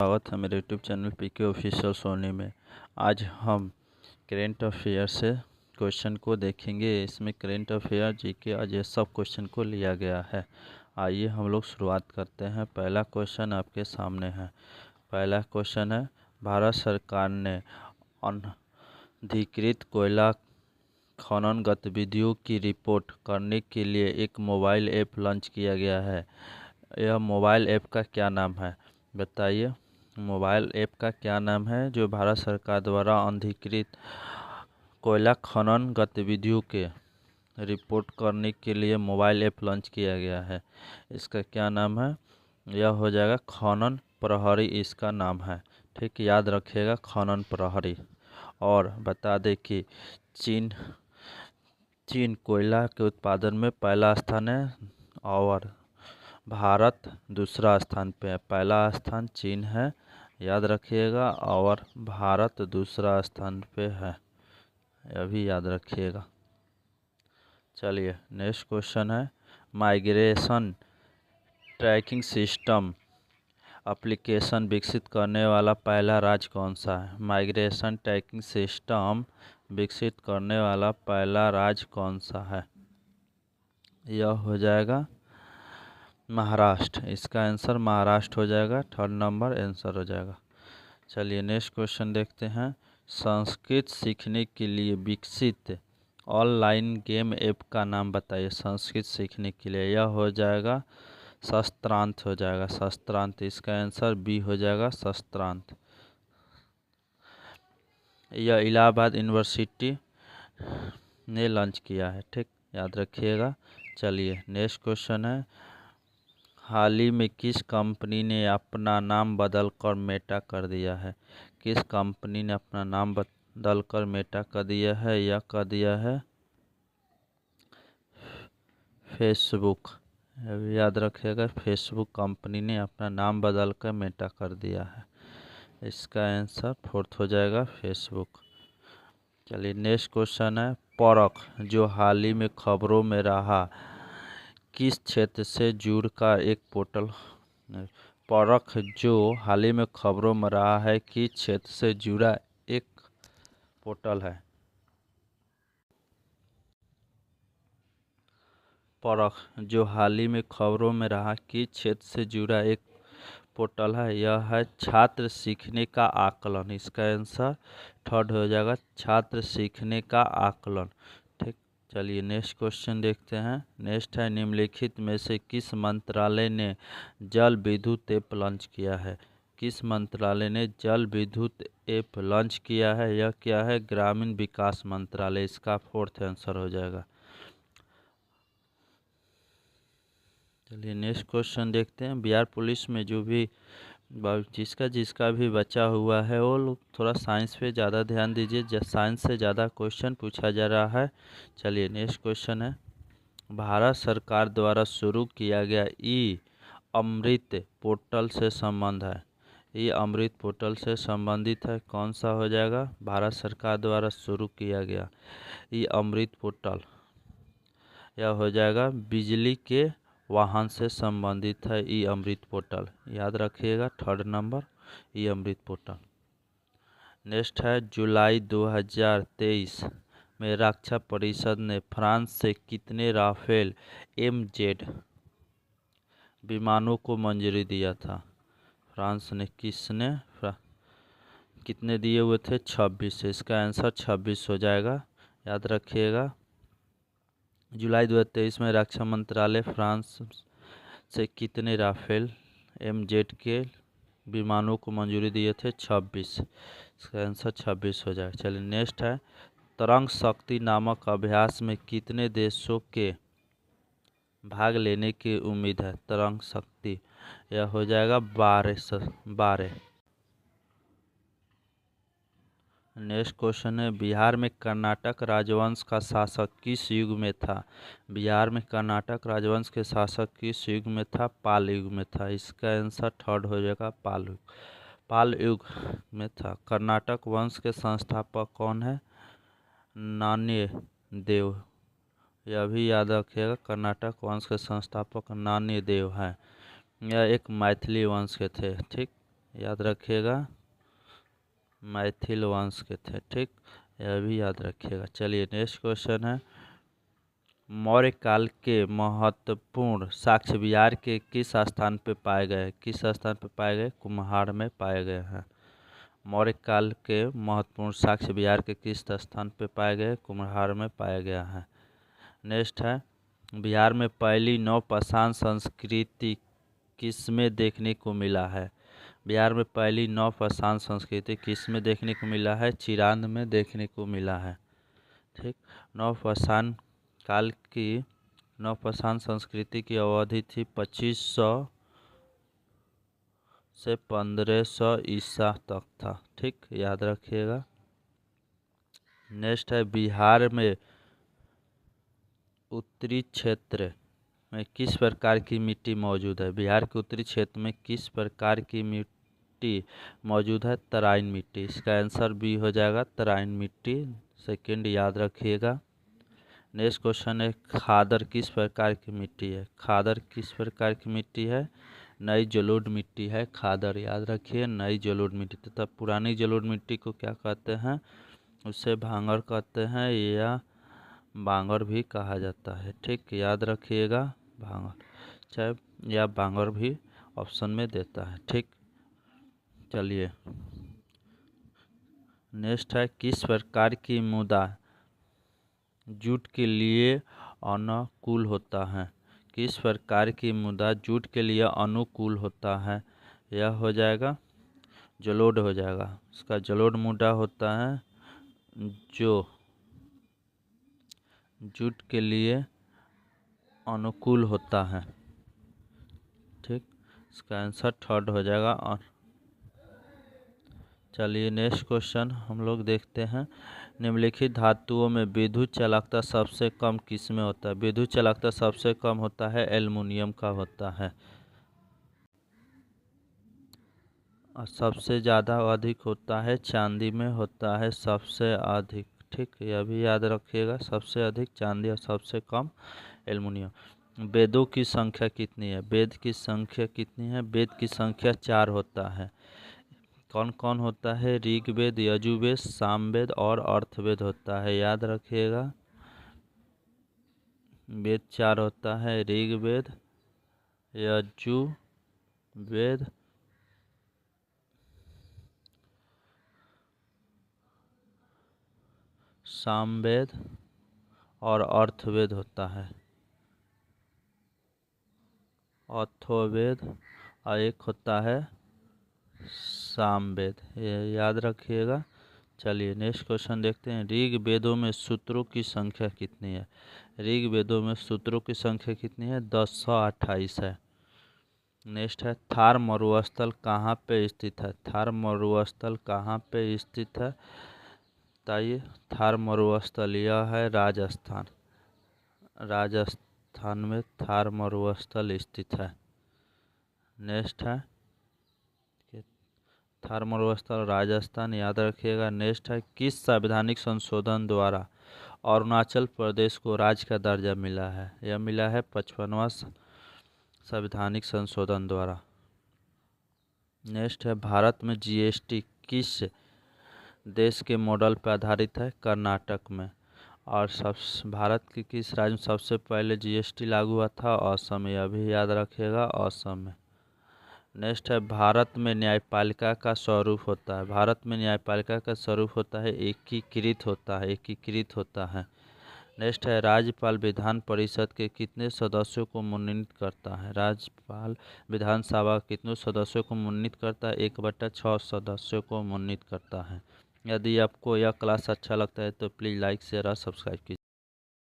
स्वागत है मेरे YouTube channel PK official Soni में। आज हम करेंट अफेयर से क्वेश्चन को देखेंगे। इसमें करेंट अफेयर जीके आज ये सब क्वेश्चन को लिया गया है। आइए हम लोग शुरुआत करते हैं। पहला क्वेश्चन आपके सामने है। पहला क्वेश्चन है, भारत सरकार ने अनधिकृत कोयला खनन गतिविधियों की रिपोर्ट करने के लिए एक मोबाइल ऐप लॉन्च किया गया है। यह मोबाइल ऐप का क्या नाम है? बताइए, मोबाइल ऐप का क्या नाम है जो भारत सरकार द्वारा अनधिकृत कोयला खनन गतिविधियों के रिपोर्ट करने के लिए मोबाइल ऐप लॉन्च किया गया है? इसका क्या नाम है? यह हो जाएगा खनन प्रहरी, इसका नाम है। ठीक, याद रखिएगा, खनन प्रहरी। और बता दें कि चीन कोयला के उत्पादन में पहला स्थान है और भारत दूसरा स्थान पे है। पहला स्थान चीन है, याद रखिएगा, और भारत दूसरा स्थान पे है, यह भी याद रखिएगा। चलिए नेक्स्ट क्वेश्चन है, माइग्रेशन ट्रैकिंग सिस्टम एप्लीकेशन विकसित करने वाला पहला राज्य कौन सा है? माइग्रेशन ट्रैकिंग सिस्टम विकसित करने वाला पहला राज्य कौन सा है? यह हो जाएगा महाराष्ट्र। इसका आंसर महाराष्ट्र हो जाएगा। थर्ड नंबर आंसर हो जाएगा। चलिए नेक्स्ट क्वेश्चन देखते हैं, संस्कृत सीखने के लिए विकसित ऑनलाइन गेम ऐप का नाम बताइए। संस्कृत सीखने के लिए यह हो जाएगा शस्त्रांत हो जाएगा, शस्त्रांत। इसका आंसर बी हो जाएगा, शस्त्रांत। यह इलाहाबाद यूनिवर्सिटी ने लॉन्च किया है। ठीक, याद रखिएगा। चलिए नेक्स्ट क्वेश्चन है, हाल ही में किस कंपनी ने अपना नाम बदलकर मेटा कर दिया है? किस कंपनी ने अपना नाम बदलकर मेटा कर दिया है? यह कर दिया है फेसबुक। याद रखिएगा, फेसबुक कंपनी ने अपना नाम बदलकर मेटा कर दिया है। इसका आंसर फोर्थ हो जाएगा, फेसबुक। चलिए नेक्स्ट क्वेश्चन है, परख जो हाल ही में खबरों में रहा किस क्षेत्र से जुड़कर एक पोर्टल? परख जो हाल ही में खबरों में रहा है किस क्षेत्र से जुड़ा एक पोर्टल है? परख जो हाल ही में खबरों में रहा किस क्षेत्र से जुड़ा एक पोर्टल है? यह है छात्र सीखने का आकलन। इसका आंसर थर्ड हो जाएगा, छात्र सीखने का आकलन। ठीक, चलिए नेक्स्ट क्वेश्चन देखते हैं। नेक्स्ट है, निम्नलिखित में से किस मंत्रालय ने जल विद्युत ऐप लॉन्च किया है? किस मंत्रालय ने जल विद्युत ऐप लॉन्च किया है? यह क्या है? ग्रामीण विकास मंत्रालय। इसका फोर्थ आंसर हो जाएगा। चलिए नेक्स्ट क्वेश्चन देखते हैं, बिहार पुलिस में जो भी जिसका भी बचा हुआ है वो लोग थोड़ा साइंस पे ज़्यादा ध्यान दीजिए, साइंस से ज़्यादा क्वेश्चन पूछा जा रहा है। चलिए नेक्स्ट क्वेश्चन है, भारत सरकार द्वारा शुरू किया गया ई अमृत पोर्टल से संबंध है। ई अमृत पोर्टल से संबंधित है, कौन सा हो जाएगा? भारत सरकार द्वारा शुरू किया गया ई अमृत पोर्टल, यह हो जाएगा बिजली के वाहन से संबंधित है ई अमृत पोर्टल। याद रखिएगा, थर्ड नंबर ई अमृत पोर्टल। नेक्स्ट है, जुलाई 2023 में रक्षा परिषद ने फ्रांस से कितने राफेल MZ विमानों को मंजूरी दिया था? फ्रांस ने कितने दिए हुए थे? 26। इसका आंसर 26 हो जाएगा, याद रखिएगा। जुलाई 2023 में रक्षा मंत्रालय फ्रांस से कितने राफेल MZ के विमानों को मंजूरी दिए थे? 26। इसका आंसर 26 हो जाएगा। चलिए नेक्स्ट है, तरंग शक्ति नामक अभ्यास में कितने देशों के भाग लेने की उम्मीद है? तरंग शक्ति, यह हो जाएगा 12। नेक्स्ट क्वेश्चन है, बिहार में कर्नाटक राजवंश का शासक किस युग में था? बिहार में कर्नाटक राजवंश के शासक किस युग में था? पाल युग में था। इसका आंसर थर्ड हो जाएगा, पाल युग में था। कर्नाटक वंश के संस्थापक कौन है? नान्यदेव। यह भी याद रखिएगा, कर्नाटक वंश के संस्थापक नान्यदेव हैं। यह एक मैथिली वंश के थे। ठीक, याद रखिएगा, मैथिल वंश के थे। ठीक, यह भी याद रखिएगा। चलिए नेक्स्ट क्वेश्चन है, मौर्य काल के महत्वपूर्ण साक्ष्य बिहार के किस स्थान पे पाए गए? किस स्थान पे पाए गए? कुम्हार में पाए गए हैं। मौर्य काल के महत्वपूर्ण साक्ष्य बिहार के किस स्थान पे पाए गए? कुम्हार में पाया गया है। नेक्स्ट है, बिहार में पहली नौपाषाण संस्कृति किसमें देखने को मिला है? बिहार में पहली नौपाषाण संस्कृति किसमें देखने को मिला है? चिरांद में देखने को मिला है। ठीक, नौपाषाण काल की नौपाषाण संस्कृति की अवधि थी 2500 से 1500 ईसा तक था। ठीक, याद रखिएगा। नेक्स्ट है, बिहार में उत्तरी क्षेत्र में किस प्रकार की मिट्टी मौजूद है? बिहार के उत्तरी क्षेत्र में किस प्रकार की मिट्टी मौजूद है? तराइन मिट्टी। इसका आंसर बी हो जाएगा, तराइन मिट्टी। सेकंड याद रखिएगा। नेक्स्ट क्वेश्चन है, खादर किस प्रकार की मिट्टी है? खादर किस प्रकार की मिट्टी है? नई जलोढ़ मिट्टी है खादर, याद रखिए, नई जलोढ़ मिट्टी। तथा पुरानी जलोढ़ मिट्टी को क्या कहते हैं? उसे भांगर कहते हैं या बांगर भी कहा जाता है। ठीक, याद रखिएगा, भांगर चाहे या बांगर भी ऑप्शन में देता है। ठीक, चलिए नेक्स्ट है, किस प्रकार की मृदा जूट के लिए अनुकूल होता है? किस प्रकार की मृदा जूट के लिए अनुकूल होता है? यह हो जाएगा जलोढ़ हो जाएगा। इसका जलोढ़ मृदा होता है जो जूट के लिए अनुकूल होता है। ठीक, इसका आंसर थर्ड हो जाएगा। और चलिए नेक्स्ट क्वेश्चन हम लोग देखते हैं, निम्नलिखित धातुओं में विद्युत चालकता सबसे कम किस में होता है? विद्युत चालकता सबसे कम होता है एल्युमिनियम का होता है, और सबसे ज़्यादा अधिक होता है चांदी में होता है सबसे अधिक। ठीक, यह भी याद रखिएगा, सबसे अधिक चांदी और सबसे कम एल्युमिनियम। वेदों की संख्या कितनी है? वेद की संख्या कितनी है? वेद की संख्या 4 होता है। कौन कौन होता है? ऋग्वेद, यजुर्वेद, सामवेद और अर्थवेद होता है। याद रखिएगा, वेद 4 होता है, ऋग्वेद, यजुर्वेद, सामवेद और अर्थवेद होता है, अथर्ववेद, और एक होता है सामवेद। ये याद रखिएगा। चलिए नेक्स्ट क्वेश्चन देखते हैं, ऋग्वेदों में सूत्रों की संख्या कितनी है? ऋग्वेदों में सूत्रों की संख्या कितनी है? 1028 है। नेक्स्ट है, थार मरुस्थल कहाँ पे स्थित है? थार मरुस्थल कहाँ पे स्थित है? बताइए। थार मरुस्थल यह है राजस्थान। राजस्थान में थार मरुस्थल स्थित है। नेक्स्ट है, थार मरुस्थल राजस्थान, याद रखिएगा। नेक्स्ट है, किस संवैधानिक संशोधन द्वारा अरुणाचल प्रदेश को राज्य का दर्जा मिला है? यह मिला है 55वां संवैधानिक संशोधन द्वारा। नेक्स्ट है, भारत में जीएसटी किस देश के मॉडल पर आधारित है? कर्नाटक में। और भारत के किस राज्य में सबसे पहले जीएसटी लागू हुआ था? असम में। यह भी याद रखिएगा, असम में। नेक्स्ट है, भारत में न्यायपालिका का स्वरूप होता है? भारत में न्यायपालिका का स्वरूप होता है एकीकृत होता है, एकीकृत होता है। नेक्स्ट है, राज्यपाल विधान परिषद के कितने सदस्यों को मनोनीत करता है? राज्यपाल विधानसभा कितने सदस्यों को मनोनीत करता है? 1/6 सदस्यों को मनोनीत करता है। यदि आपको यह क्लास अच्छा लगता है तो प्लीज़ लाइक शेयर और सब्सक्राइब कीजिए।